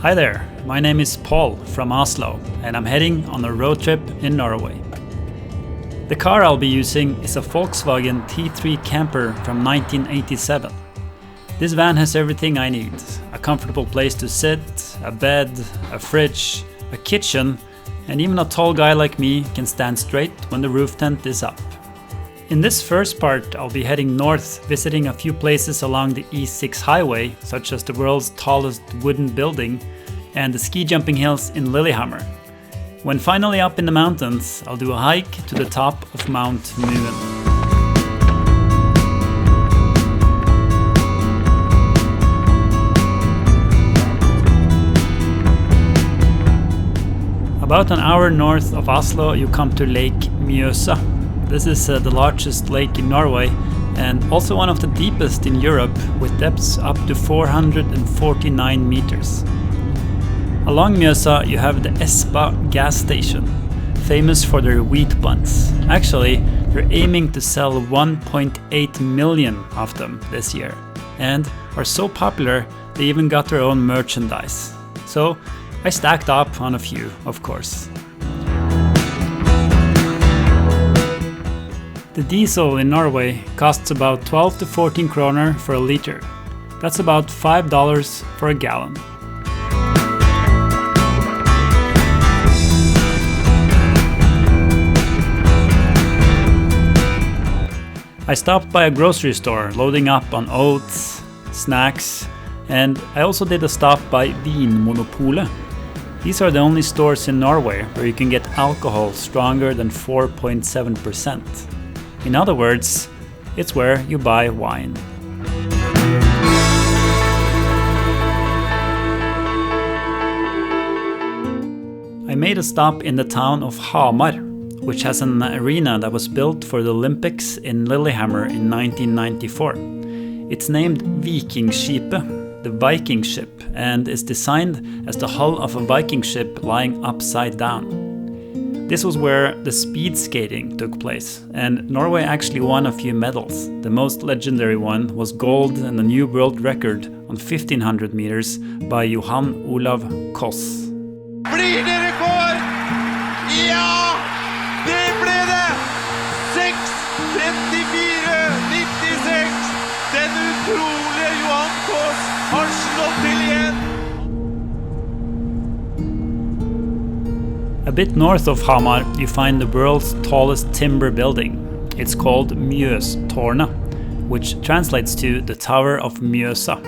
Hi there, my name is Paul from Oslo and I'm heading on a road trip in Norway. The car I'll be using is a Volkswagen T3 Camper from 1987. This van has everything I need: a comfortable place to sit, a bed, a fridge, a kitchen, and even a tall guy like me can stand straight when the roof tent is up. In this first part, I'll be heading north, visiting a few places along the E6 highway, such as the world's tallest wooden building and the ski jumping hills in Lillehammer. When finally up in the mountains, I'll do a hike to the top of Mount Muen. About an hour north of Oslo, you come to Lake Mjøsa. This is the largest lake in Norway and also one of the deepest in Europe, with depths up to 449 meters. Along Mjøsa you have the Espa gas station, famous for their wheat buns. Actually, they're aiming to sell 1.8 million of them this year and are so popular they even got their own merchandise. So I stacked up on a few, of course. The diesel in Norway costs about 12 to 14 kroner for a liter. That's about $5 for a gallon. I stopped by a grocery store loading up on oats, snacks, and I also did a stop by Vinmonopolet. These are the only stores in Norway where you can get alcohol stronger than 4.7%. In other words, it's where you buy wine. I made a stop in the town of Hamar, which has an arena that was built for the Olympics in Lillehammer in 1994. It's named Vikingskipet, the Viking ship, and is designed as the hull of a Viking ship lying upside down. This was where the speed skating took place, and Norway actually won a few medals. The most legendary one was gold and a new world record on 1500 meters by Johan Olav Koss. Blir det rekord? Ja! Det ble det! 6:34,96! Den utrolige Johan Koss har slått til igjen! A bit north of Hamar, you find the world's tallest timber building. It's called MJØSTARNET, which translates to the Tower of Mjøsa.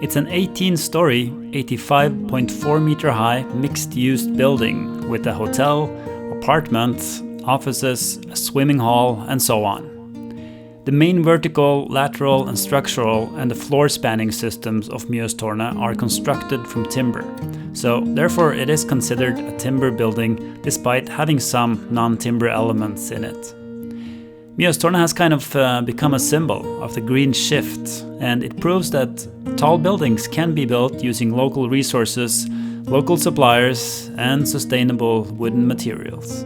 It's an 18-story, 85.4 meter high, mixed-use building with a hotel, apartments, offices, a swimming hall, and so on. The main vertical, lateral, and structural and the floor-spanning systems of MJØSTARNET are constructed from timber. So therefore it is considered a timber building despite having some non-timber elements in it. MJØSTARNET has kind of become a symbol of the green shift, and it proves that tall buildings can be built using local resources, local suppliers, and sustainable wooden materials.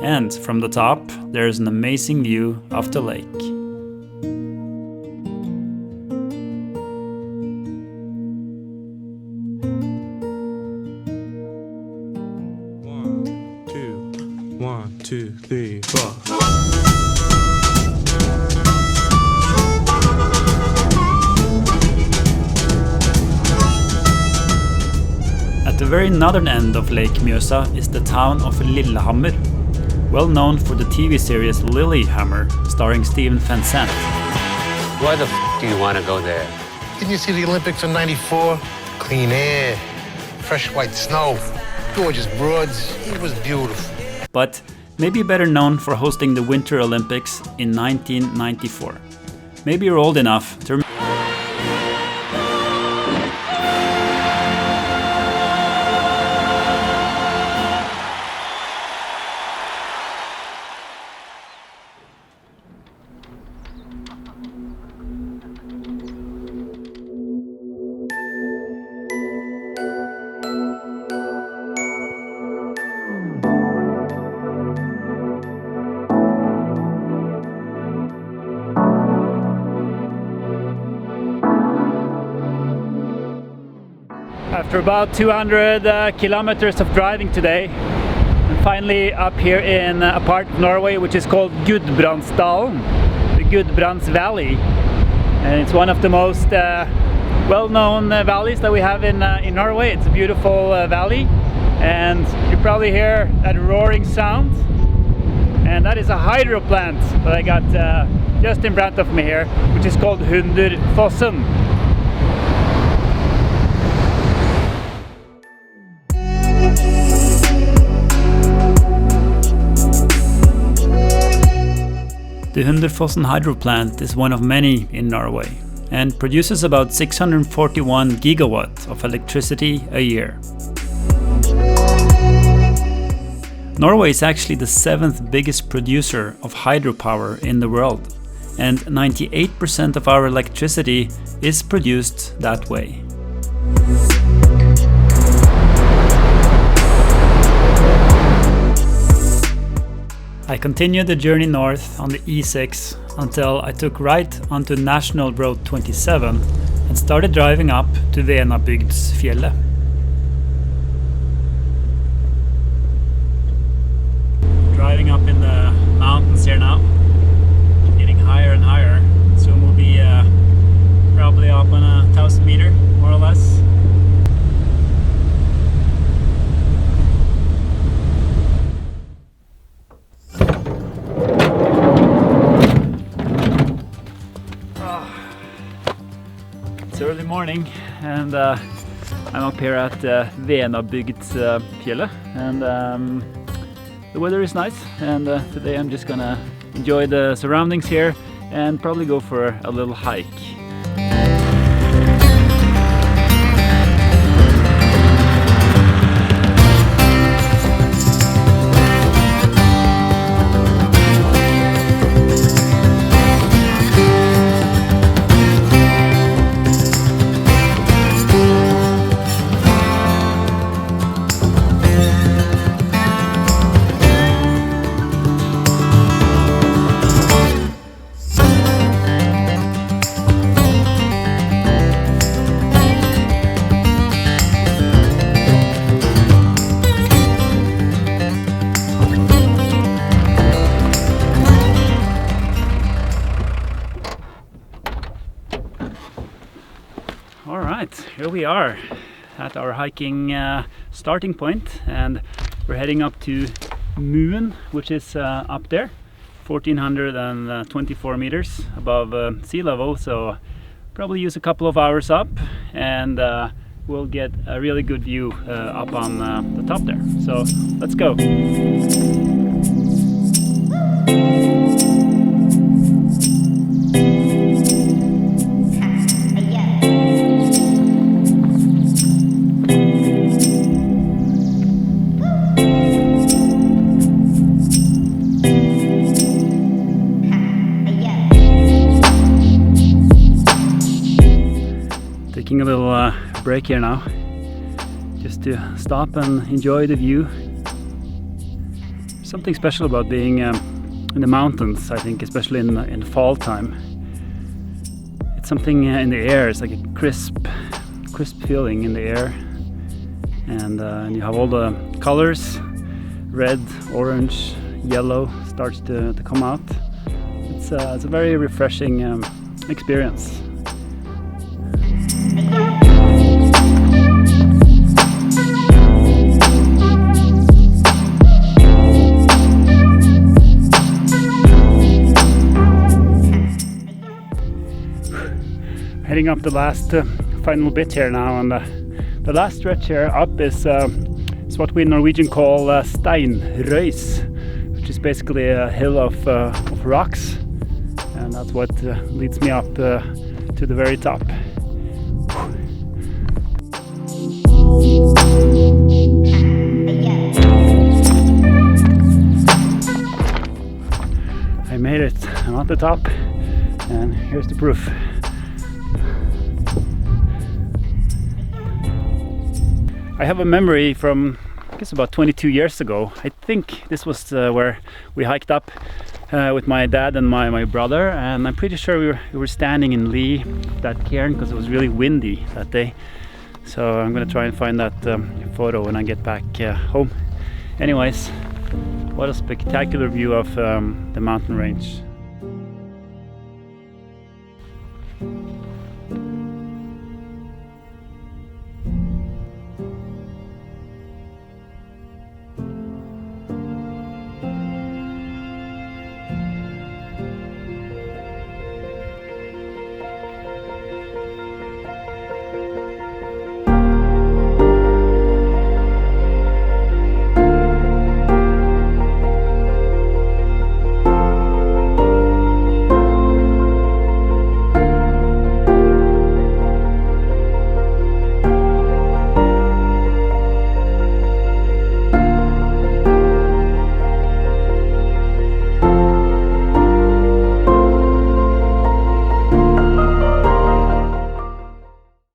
And from the top, there is an amazing view of the lake. One, two, three, four. At the very northern end of Lake Mjøsa is the town of Lillehammer, well known for the TV series Lillehammer, starring Steven Van Sant. Why the f*** do you want to go there? Didn't you see the Olympics in '94? Clean air, fresh white snow, gorgeous broads. It was beautiful. But maybe better known for hosting the Winter Olympics in 1994. Maybe you're old enough to remember. after about 200 kilometers of driving today. I'm finally up here in a part of Norway which is called Gudbrandsdalen, the Gudbrands Valley. And it's one of the most well-known valleys that we have in Norway. It's a beautiful valley, and you probably hear that roaring sound. And that is a hydro plant that I got just in front of me here, which is called Hunderfossen. The Hunderfossen hydro plant is one of many in Norway and produces about 641 gigawatts of electricity a year. Norway is actually the 7th biggest producer of hydropower in the world, and 98% of our electricity is produced that way. I continued the journey north on the E6 until I took right onto National Road 27 and started driving up to Venabygdsfjellet. Driving up in the mountains here now, getting higher and higher. Soon we'll be probably up on 1,000 meters, more or less. It's early morning, and I'm up here at Venabygdsfjellet, and the weather is nice, and today I'm just gonna enjoy the surroundings here and probably go for a little hike. Here we are at our hiking starting point, and we're heading up to Muen, which is up there, 1424 meters above sea level, so probably use a couple of hours up, and we'll get a really good view up on the top there. So let's go. Taking a little break here now, just to stop and enjoy the view. Something special about being in the mountains, I think, especially in the fall time. It's something in the air. It's like a crisp feeling in the air, and you have all the colors, red, orange, yellow, starts to come out. It's a very refreshing experience. Heading up the last final bit here now, and the last stretch here up is what we in Norwegian call steinrøys, which is basically a hill of rocks, and that's what leads me up to the very top. I made it. I'm at the top, and here's the proof. I have a memory from, I guess, about 22 years ago. I think this was where we hiked up with my dad and my brother, and I'm pretty sure we were standing in lee of that cairn because it was really windy that day. So I'm gonna try and find that photo when I get back home. Anyways, what a spectacular view of the mountain range.